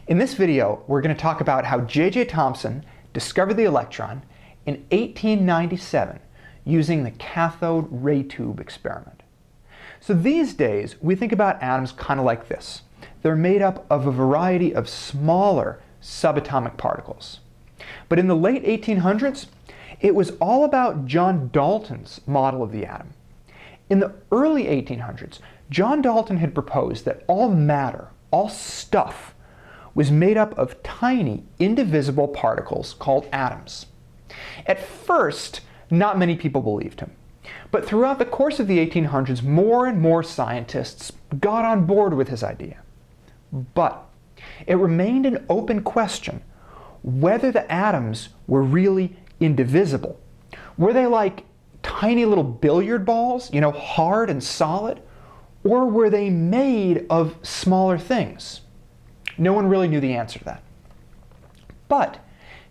In this video, we're going to talk about how J.J. Thomson discovered the electron in 1897 using the cathode ray tube experiment. So these days, we think about atoms kind of like this. They're made up of a variety of smaller subatomic particles. But in the late 1800s, it was all about John Dalton's model of the atom. In the early 1800s, John Dalton had proposed that all matter, all stuff, was made up of tiny, indivisible particles called atoms. At first, not many people believed him. But throughout the course of the 1800s, more and more scientists got on board with his idea. But it remained an open question whether the atoms were really indivisible. Were they like tiny little billiard balls, hard and solid? Or were they made of smaller things? No one really knew the answer to that. But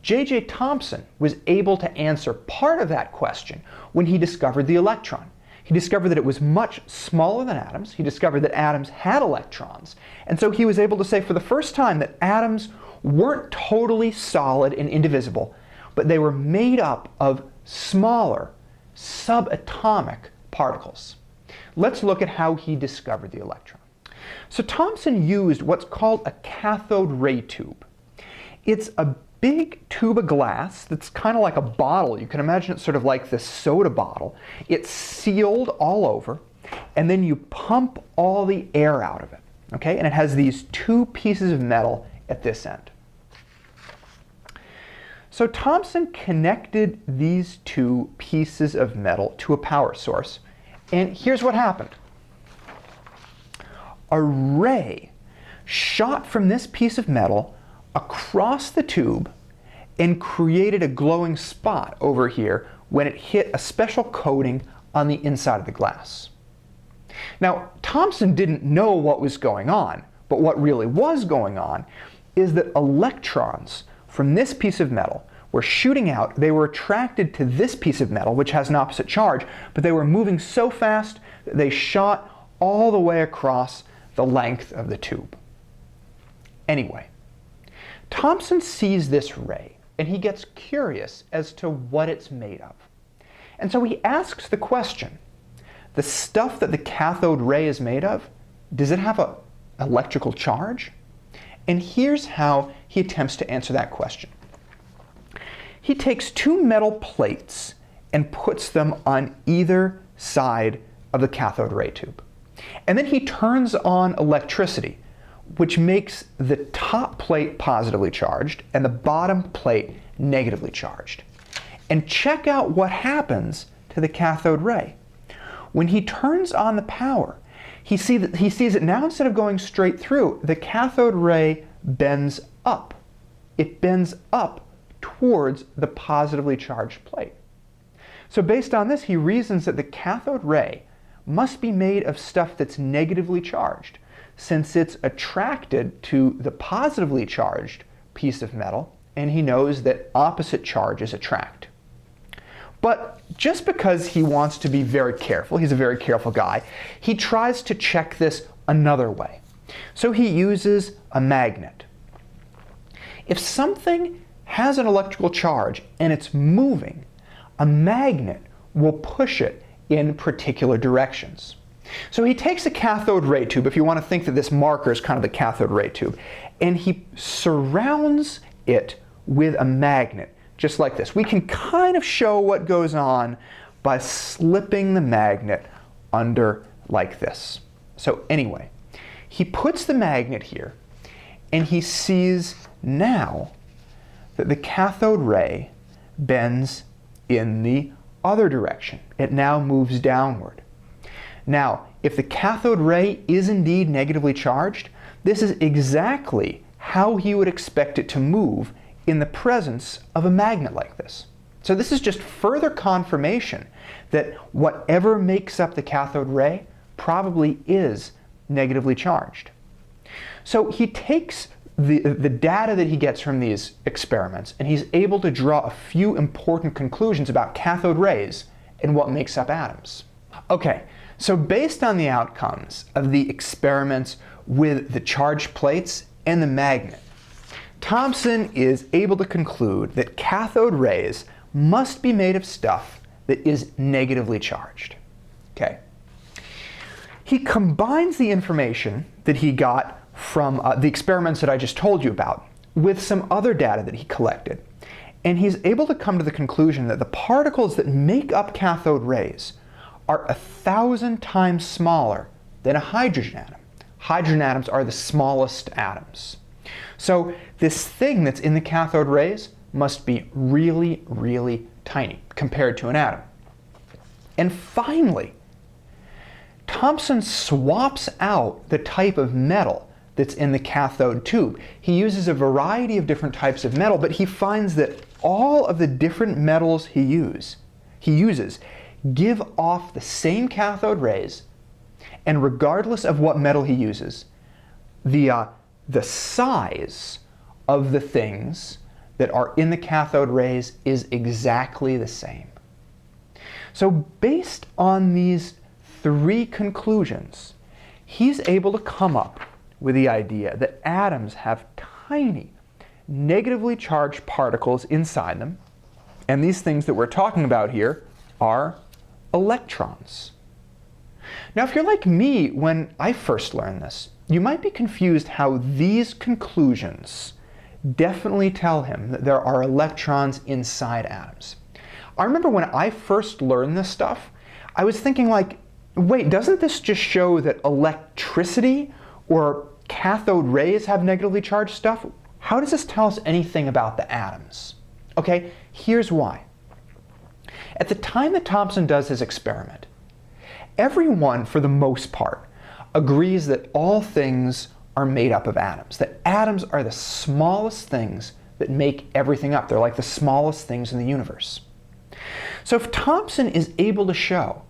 J.J. Thomson was able to answer part of that question when he discovered the electron. He discovered that it was much smaller than atoms. He discovered that atoms had electrons. And so he was able to say for the first time that atoms weren't totally solid and indivisible, but they were made up of smaller, subatomic particles. Let's look at how he discovered the electron. So Thomson used what's called a cathode ray tube. It's a big tube of glass that's kind of like a bottle. You can imagine it sort of like this soda bottle. It's sealed all over, and then you pump all the air out of it. Okay? And it has these two pieces of metal at this end. So Thomson connected these two pieces of metal to a power source, and here's what happened. A ray shot from this piece of metal across the tube and created a glowing spot over here when it hit a special coating on the inside of the glass. Now, Thomson didn't know what was going on, but what really was going on is that electrons from this piece of metal were shooting out. They were attracted to this piece of metal, which has an opposite charge, but they were moving so fast that they shot all the way across the length of the tube. Anyway, Thomson sees this ray, and he gets curious as to what it's made of. And so he asks the question, the stuff that the cathode ray is made of, does it have an electrical charge? And here's how he attempts to answer that question. He takes two metal plates and puts them on either side of the cathode ray tube. And then he turns on electricity, which makes the top plate positively charged and the bottom plate negatively charged. And check out what happens to the cathode ray. When he turns on the power, he sees that now instead of going straight through, the cathode ray bends up. It bends up towards the positively charged plate. So based on this, he reasons that the cathode ray must be made of stuff that's negatively charged, since it's attracted to the positively charged piece of metal, and he knows that opposite charges attract. But just because he wants to be very careful, he's a very careful guy, he tries to check this another way. So he uses a magnet. If something has an electrical charge and it's moving, a magnet will push it in particular directions. So he takes a cathode ray tube, if you want to think that this marker is kind of the cathode ray tube, and he surrounds it with a magnet, just like this. We can kind of show what goes on by slipping the magnet under like this. So anyway, he puts the magnet here, and he sees now that the cathode ray bends in the other direction. It now moves downward. Now, if the cathode ray is indeed negatively charged, this is exactly how he would expect it to move in the presence of a magnet like this. So this is just further confirmation that whatever makes up the cathode ray probably is negatively charged. So he takes the data that he gets from these experiments, and he's able to draw a few important conclusions about cathode rays and what makes up atoms. Okay, so based on the outcomes of the experiments with the charged plates and the magnet, Thomson is able to conclude that cathode rays must be made of stuff that is negatively charged. Okay. He combines the information that he got from the experiments that I just told you about with some other data that he collected. And he's able to come to the conclusion that the particles that make up cathode rays are 1,000 times smaller than a hydrogen atom. Hydrogen atoms are the smallest atoms. So this thing that's in the cathode rays must be really, really tiny compared to an atom. And finally, Thomson swaps out the type of metal that's in the cathode tube. He uses a variety of different types of metal, but he finds that all of the different metals he uses give off the same cathode rays, and regardless of what metal he uses, the size of the things that are in the cathode rays is exactly the same. So based on these three conclusions, he's able to come up with the idea that atoms have tiny, negatively charged particles inside them, and these things that we're talking about here are electrons. Now, if you're like me when I first learned this, you might be confused how these conclusions definitely tell him that there are electrons inside atoms. I remember when I first learned this stuff, I was thinking like, wait, doesn't this just show that electricity or cathode rays have negatively charged stuff? How does this tell us anything about the atoms? Okay, here's why. At the time that Thomson does his experiment, everyone, for the most part, agrees that all things are made up of atoms, that atoms are the smallest things that make everything up. They're like the smallest things in the universe. So if Thomson is able to show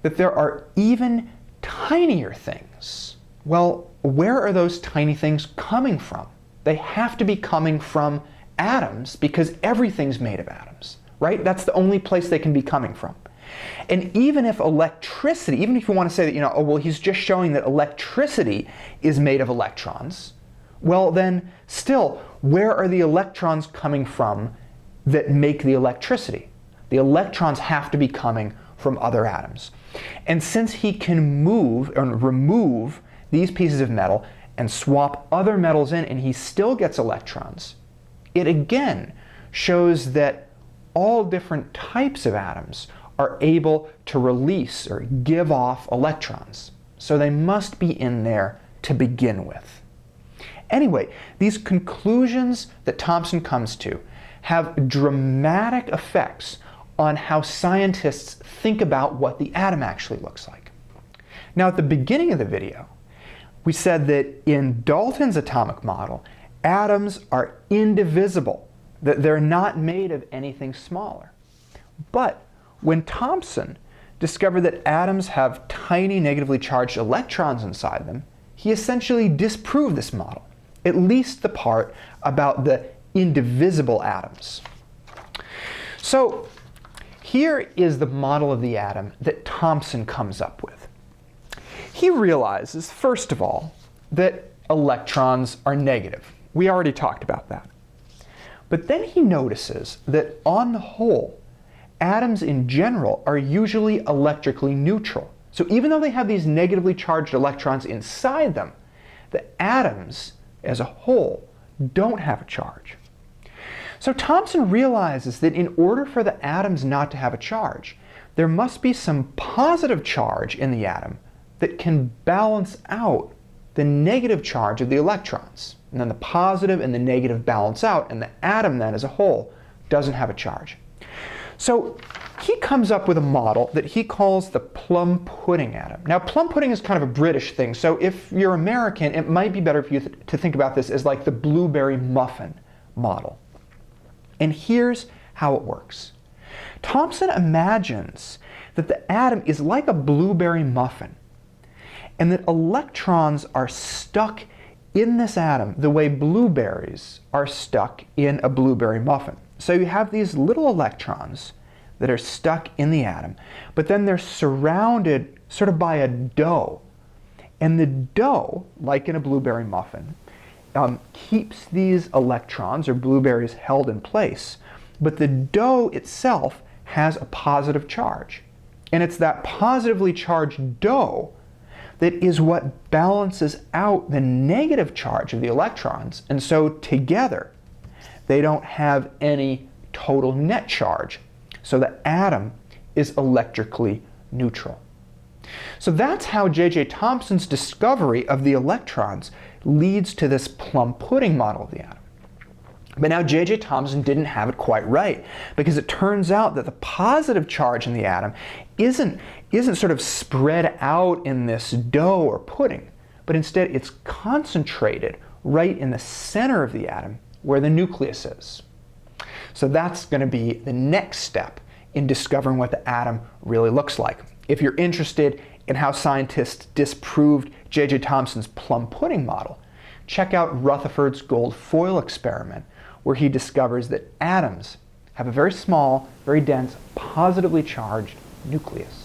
that there are even tinier things, well, where are those tiny things coming from? They have to be coming from atoms because everything's made of atoms, right? That's the only place they can be coming from. And even if electricity, even if you want to say that, oh, well, he's just showing that electricity is made of electrons, well, then still, where are the electrons coming from that make the electricity? The electrons have to be coming from other atoms. And since he can move or remove these pieces of metal and swap other metals in, and he still gets electrons, it again shows that all different types of atoms are able to release or give off electrons. So they must be in there to begin with. Anyway, these conclusions that Thomson comes to have dramatic effects on how scientists think about what the atom actually looks like. Now, at the beginning of the video, we said that in Dalton's atomic model, atoms are indivisible, that they're not made of anything smaller. But when Thomson discovered that atoms have tiny negatively charged electrons inside them, he essentially disproved this model, at least the part about the indivisible atoms. So here is the model of the atom that Thomson comes up with. He realizes, first of all, that electrons are negative. We already talked about that. But then he notices that on the whole, atoms in general are usually electrically neutral. So even though they have these negatively charged electrons inside them, the atoms as a whole don't have a charge. So Thomson realizes that in order for the atoms not to have a charge, there must be some positive charge in the atom that can balance out the negative charge of the electrons. And then the positive and the negative balance out, and the atom then as a whole doesn't have a charge. So he comes up with a model that he calls the plum pudding atom. Now, plum pudding is kind of a British thing, so if you're American, it might be better for you to think about this as like the blueberry muffin model. And here's how it works. Thomson imagines that the atom is like a blueberry muffin, and that electrons are stuck in this atom the way blueberries are stuck in a blueberry muffin. So you have these little electrons that are stuck in the atom, but then they're surrounded sort of by a dough. And the dough, like in a blueberry muffin, keeps these electrons or blueberries held in place, but the dough itself has a positive charge. And it's that positively charged dough that is what balances out the negative charge of the electrons, and so together they don't have any total net charge. So the atom is electrically neutral. So that's how J.J. Thomson's discovery of the electrons leads to this plum pudding model of the atom. But now J.J. Thomson didn't have it quite right, because it turns out that the positive charge in the atom isn't sort of spread out in this dough or pudding, but instead it's concentrated right in the center of the atom where the nucleus is. So that's going to be the next step in discovering what the atom really looks like. If you're interested in how scientists disproved J.J. Thomson's plum pudding model, check out Rutherford's gold foil experiment, where he discovers that atoms have a very small, very dense, positively charged nucleus.